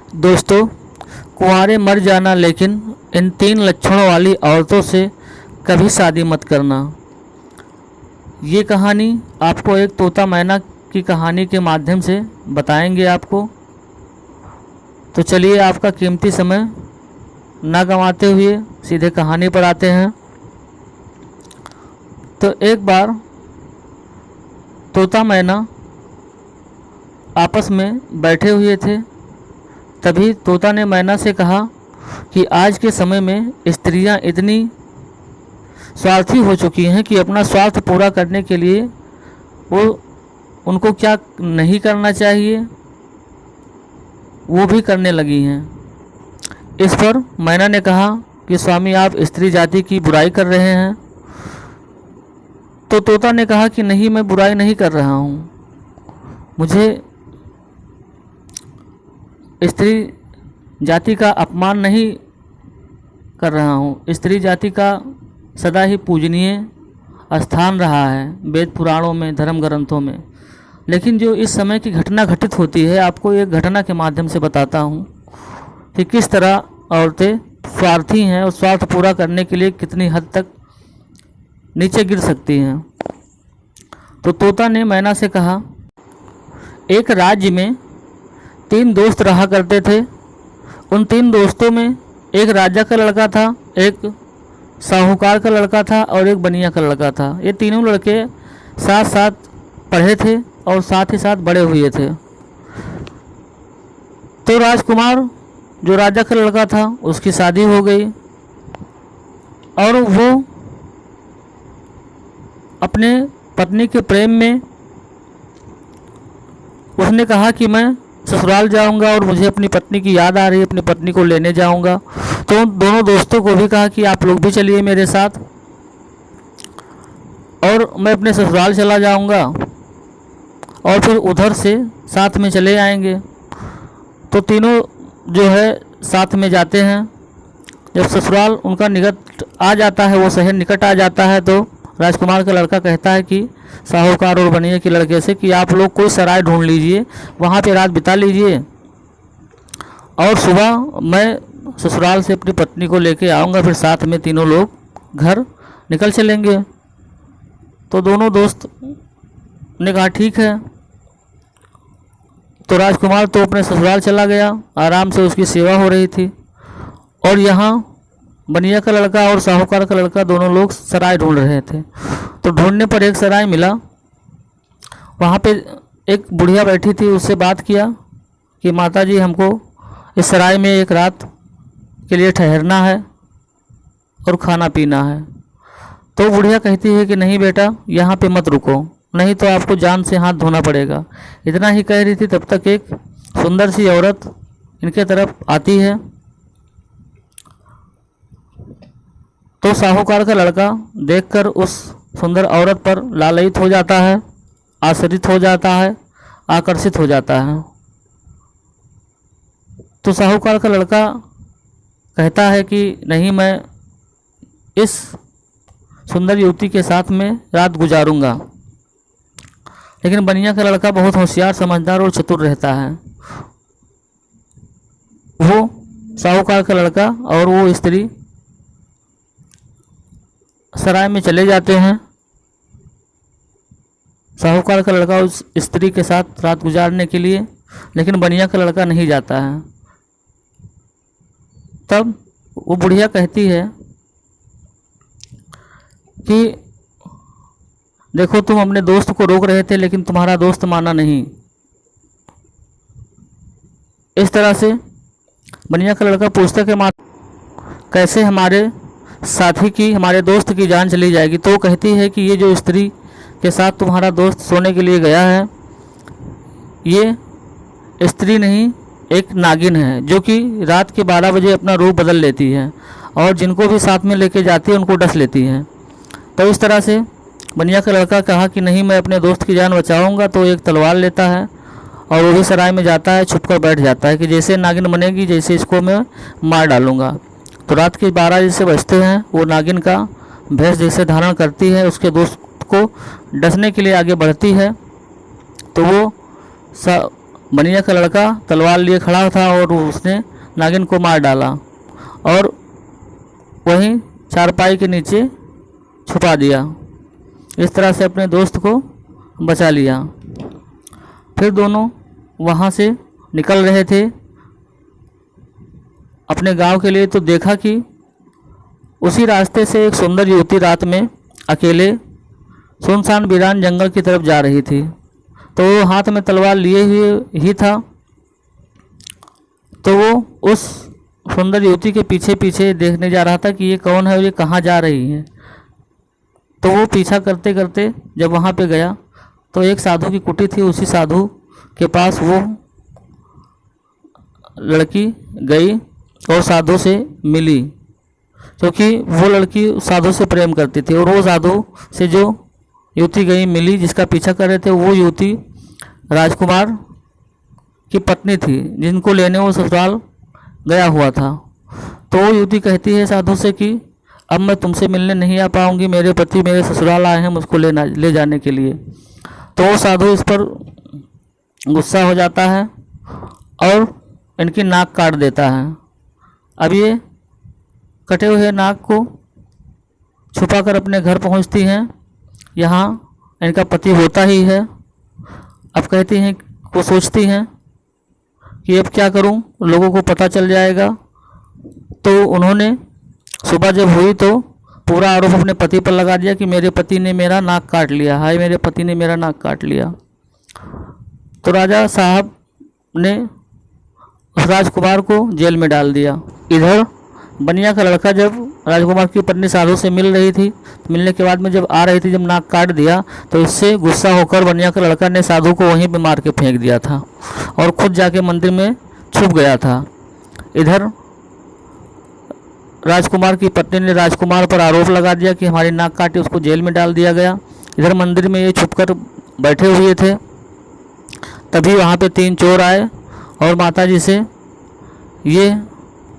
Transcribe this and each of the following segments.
दोस्तों, कुंवारे मर जाना, लेकिन इन 3 लक्षणों वाली औरतों से कभी शादी मत करना। ये कहानी आपको एक तोता मैना की कहानी के माध्यम से बताएंगे आपको। तो चलिए, आपका कीमती समय ना गंवाते हुए सीधे कहानी पर आते हैं। तो एक बार तोता मैना आपस में बैठे हुए थे। तभी तोता ने मैना से कहा कि आज के समय में स्त्रियां इतनी स्वार्थी हो चुकी हैं कि अपना स्वार्थ पूरा करने के लिए उनको क्या नहीं करना चाहिए वो भी करने लगी हैं। इस पर मैना ने कहा कि स्वामी, आप स्त्री जाति की बुराई कर रहे हैं। तो तोता ने कहा कि नहीं, मैं बुराई नहीं कर रहा हूँ, मुझे स्त्री जाति का अपमान नहीं कर रहा हूँ। स्त्री जाति का सदा ही पूजनीय स्थान रहा है वेद पुराणों में, धर्म ग्रंथों में। लेकिन जो इस समय की घटना घटित होती है, आपको एक घटना के माध्यम से बताता हूँ कि किस तरह औरतें स्वार्थी हैं और स्वार्थ पूरा करने के लिए कितनी हद तक नीचे गिर सकती हैं। तो तोता ने मैना से कहा, एक राज्य में 3 दोस्त रहा करते थे। उन 3 दोस्तों में एक राजा का लड़का था, एक साहूकार का लड़का था और एक बनिया का लड़का था। ये तीनों लड़के साथ साथ पढ़े थे और साथ ही साथ बड़े हुए थे। तो राजकुमार, जो राजा का लड़का था, उसकी शादी हो गई और वो अपने पत्नी के प्रेम में उसने कहा कि मैं ससुराल जाऊंगा और मुझे अपनी पत्नी की याद आ रही है, अपनी पत्नी को लेने जाऊंगा। तो दोनों दोस्तों को भी कहा कि आप लोग भी चलिए मेरे साथ और मैं अपने ससुराल चला जाऊंगा और फिर उधर से साथ में चले आएंगे। तो तीनों जो है साथ में जाते हैं। जब ससुराल उनका निकट आ जाता है, वो शहर निकट आ जाता है, तो राजकुमार का लड़का कहता है कि साहूकार और बनिए के लड़के से कि आप लोग कोई सराय ढूंढ लीजिए, वहाँ पे रात बिता लीजिए और सुबह मैं ससुराल से अपनी पत्नी को लेके आऊँगा, फिर साथ में तीनों लोग घर निकल चलेंगे। तो दोनों दोस्त ने कहा ठीक है। तो राजकुमार तो अपने ससुराल चला गया, आराम से उसकी सेवा हो रही थी और यहाँ बनिया का लड़का और साहूकार का लड़का दोनों लोग सराय ढूंढ रहे थे। तो ढूंढने पर एक सराय मिला। वहाँ पे एक बुढ़िया बैठी थी, उससे बात किया कि माता जी, हमको इस सराय में एक रात के लिए ठहरना है और खाना पीना है। तो बुढ़िया कहती है कि नहीं बेटा, यहाँ पे मत रुको, नहीं तो आपको जान से हाथ धोना पड़ेगा। इतना ही कह रही थी, तब तक एक सुंदर सी औरत इनके तरफ आती है। तो साहूकार का लड़का देखकर उस सुंदर औरत पर लालयित हो जाता है, आश्रित हो जाता है, आकर्षित हो जाता है। तो साहूकार का लड़का कहता है कि नहीं, मैं इस सुंदर युवती के साथ में रात गुजारूंगा। लेकिन बनिया का लड़का बहुत होशियार, समझदार और चतुर रहता है। वो साहूकार का लड़का और वो स्त्री सराय में चले जाते हैं। साहूकार का लड़का उस स्त्री के साथ रात गुजारने के लिए, लेकिन बनिया का लड़का नहीं जाता है। तब वो बुढ़िया कहती है कि देखो, तुम अपने दोस्त को रोक रहे थे, लेकिन तुम्हारा दोस्त माना नहीं। इस तरह से बनिया का लड़का पूछता कि माँ, कैसे हमारे साथी की, हमारे दोस्त की जान चली जाएगी? तो वो कहती है कि ये जो स्त्री के साथ तुम्हारा दोस्त सोने के लिए गया है, ये स्त्री नहीं, एक नागिन है, जो कि रात के 12 बजे अपना रूप बदल लेती है और जिनको भी साथ में लेके जाती है उनको डस लेती है। तो इस तरह से बनिया का लड़का कहा कि नहीं, मैं अपने दोस्त की जान बचाऊंगा। तो एक तलवार लेता है और वो भी सराय में जाता है, छुपकर बैठ जाता है कि जैसे नागिन बनेगी, जैसे इसको मैं मार डालूंगा। तो रात के 12 जैसे बजते हैं, वो नागिन का भेष जैसे धारण करती है, उसके दोस्त को डसने के लिए आगे बढ़ती है। तो वो बनिया का लड़का तलवार लिए खड़ा था और उसने नागिन को मार डाला और वहीं चारपाई के नीचे छुपा दिया। इस तरह से अपने दोस्त को बचा लिया। फिर दोनों वहाँ से निकल रहे थे अपने गांव के लिए, तो देखा कि उसी रास्ते से एक सुंदर युवती रात में अकेले सुनसान वीरान जंगल की तरफ जा रही थी। तो वो हाथ में तलवार लिए हुए ही था। तो वो उस सुंदर युवती के पीछे पीछे देखने जा रहा था कि ये कौन है और ये कहाँ जा रही है। तो वो पीछा करते करते जब वहाँ पे गया तो एक साधु की कुटी थी। उसी साधु के पास वो लड़की गई और साधु से मिली, क्योंकि वो लड़की साधु से प्रेम करती थी। और वो साधु से जो युवती गई मिली जिसका पीछा कर रहे थे, वो युवती राजकुमार की पत्नी थी जिनको लेने वो ससुराल गया हुआ था। तो वो युवती कहती है साधु से कि अब मैं तुमसे मिलने नहीं आ पाऊंगी, मेरे पति मेरे ससुराल आए हैं मुझको ले जाने के लिए। तो वो साधु इस पर गुस्सा हो जाता है और इनकी नाक काट देता है। अब ये कटे हुए नाक को छुपाकर अपने घर पहुंचती हैं। यहाँ इनका पति होता ही है। अब कहती हैं, वो सोचती हैं कि अब क्या करूं, लोगों को पता चल जाएगा। तो उन्होंने सुबह जब हुई तो पूरा आरोप अपने पति पर लगा दिया कि मेरे पति ने मेरा नाक काट लिया, हाय मेरे पति ने मेरा नाक काट लिया। तो राजा साहब ने उस राजकुमार को जेल में डाल दिया। इधर बनिया का लड़का जब राजकुमार की पत्नी साधु से मिल रही थी, तो मिलने के बाद में जब आ रही थी, जब नाक काट दिया तो इससे गुस्सा होकर बनिया का लड़का ने साधु को वहीं पे मार के फेंक दिया था और खुद जाके मंदिर में छुप गया था। इधर राजकुमार की पत्नी ने राजकुमार पर आरोप लगा दिया कि हमारी नाक काटी, उसको जेल में डाल दिया गया। इधर मंदिर में ये छुपकर बैठे हुए थे। तभी वहाँ पे 3 चोर आए और माताजी से ये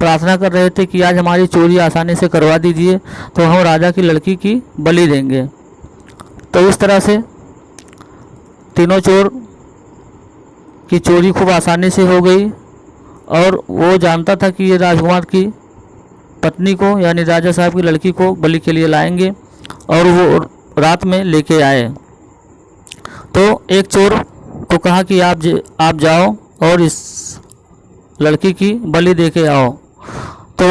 प्रार्थना कर रहे थे कि आज हमारी चोरी आसानी से करवा दीजिए तो हम राजा की लड़की की बलि देंगे। तो इस तरह से तीनों चोर की चोरी खूब आसानी से हो गई और वो जानता था कि ये राजकुमार की पत्नी को यानी राजा साहब की लड़की को बलि के लिए लाएंगे और वो रात में लेके आए। तो एक चोर को कहा कि आप जाओ और इस लड़की की बलि दे के आओ। तो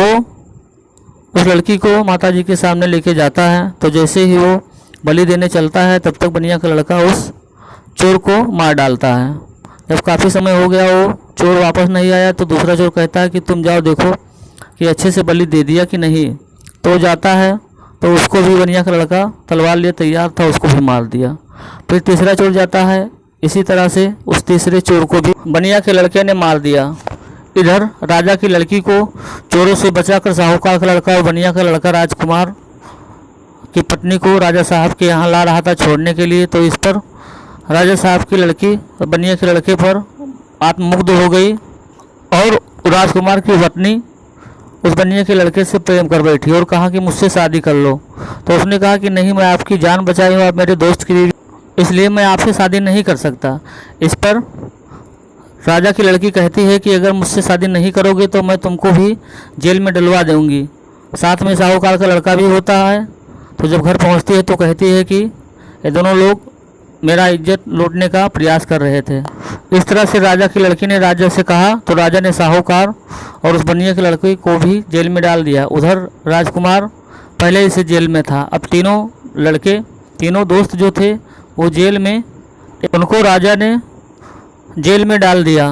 उस लड़की को माताजी के सामने लेके जाता है। तो जैसे ही वो बलि देने चलता है तब तक बनिया का लड़का उस चोर को मार डालता है। जब काफ़ी समय हो गया वो चोर वापस नहीं आया तो दूसरा चोर कहता है कि तुम जाओ देखो कि अच्छे से बलि दे दिया कि नहीं। तो जाता है तो उसको भी बनिया का लड़का तलवार लिए तैयार था, उसको भी मार दिया। फिर तीसरा चोर जाता है, इसी तरह से उस तीसरे चोर को भी बनिया के लड़के ने मार दिया। इधर राजा की लड़की को चोरों से बचाकर साहूकार का लड़का और बनिया का लड़का राजकुमार की पत्नी को राजा साहब के यहाँ ला रहा था छोड़ने के लिए। तो इस पर राजा साहब की लड़की बनिया के लड़के पर आत्ममुग्ध हो गई और राजकुमार की पत्नी उस बनिया के लड़के से प्रेम कर बैठी और कहा कि मुझसे शादी कर लो। तो उसने कहा कि नहीं, मैं आपकी जान बचाई हूँ, आप मेरे दोस्त की, इसलिए मैं आपसे शादी नहीं कर सकता। इस पर राजा की लड़की कहती है कि अगर मुझसे शादी नहीं करोगे तो मैं तुमको भी जेल में डलवा दूंगी। साथ में साहूकार का लड़का भी होता है। तो जब घर पहुंचती है तो कहती है कि ये दोनों लोग मेरा इज्जत लूटने का प्रयास कर रहे थे। इस तरह से राजा की लड़की ने राजा से कहा तो राजा ने साहूकार और उस बनिया के लड़के को भी जेल में डाल दिया। उधर राजकुमार पहले ही से जेल में था। अब तीनों दोस्त जो थे वो जेल में, उनको राजा ने जेल में डाल दिया।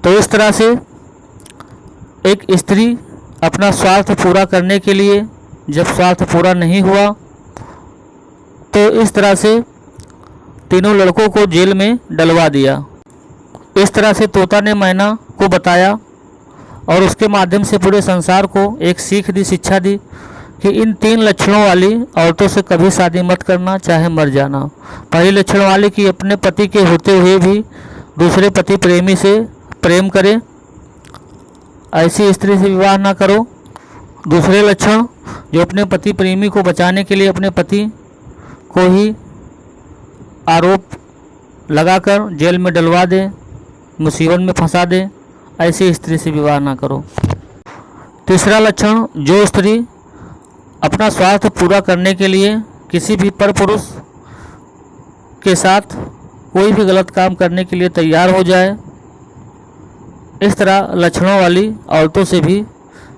तो इस तरह से एक स्त्री अपना स्वार्थ पूरा करने के लिए जब स्वार्थ पूरा नहीं हुआ तो इस तरह से तीनों लड़कों को जेल में डलवा दिया। इस तरह से तोता ने मैना को बताया और उसके माध्यम से पूरे संसार को एक सीख दी, शिक्षा दी कि इन 3 लक्षणों वाली औरतों से कभी शादी मत करना, चाहे मर जाना। पहले लक्षण वाले कि अपने पति के होते हुए भी दूसरे पति प्रेमी से प्रेम करे, ऐसी स्त्री से विवाह ना करो। दूसरे लक्षण जो अपने पति प्रेमी को बचाने के लिए अपने पति को ही आरोप लगाकर जेल में डलवा दे। मुसीबत में फंसा दे, ऐसी स्त्री से विवाह ना करो। तीसरा लक्षण, जो स्त्री अपना स्वार्थ पूरा करने के लिए किसी भी परपुरुष के साथ कोई भी गलत काम करने के लिए तैयार हो जाए, इस तरह लक्षणों वाली औरतों से भी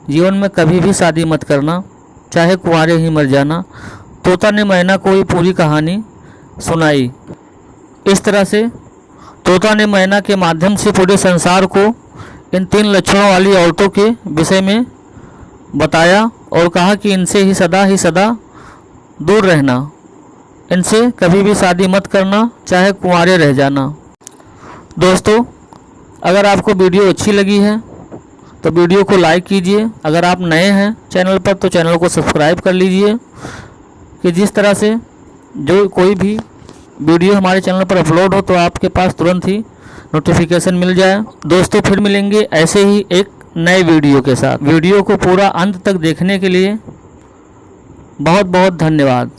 जीवन में कभी भी शादी मत करना, चाहे कुंवारे ही मर जाना। तोता ने मैना को ही पूरी कहानी सुनाई। इस तरह से तोता ने मैना के माध्यम से पूरे संसार को इन 3 लक्षणों वाली औरतों के विषय में बताया और कहा कि इनसे ही सदा दूर रहना, इनसे कभी भी शादी मत करना, चाहे कुंवारे रह जाना। दोस्तों, अगर आपको वीडियो अच्छी लगी है तो वीडियो को लाइक कीजिए। अगर आप नए हैं चैनल पर तो चैनल को सब्सक्राइब कर लीजिए कि जिस तरह से जो कोई भी वीडियो हमारे चैनल पर अपलोड हो तो आपके पास तुरंत ही नोटिफिकेशन मिल जाए। दोस्तों, फिर मिलेंगे ऐसे ही एक नए वीडियो के साथ। वीडियो को पूरा अंत तक देखने के लिए बहुत बहुत धन्यवाद।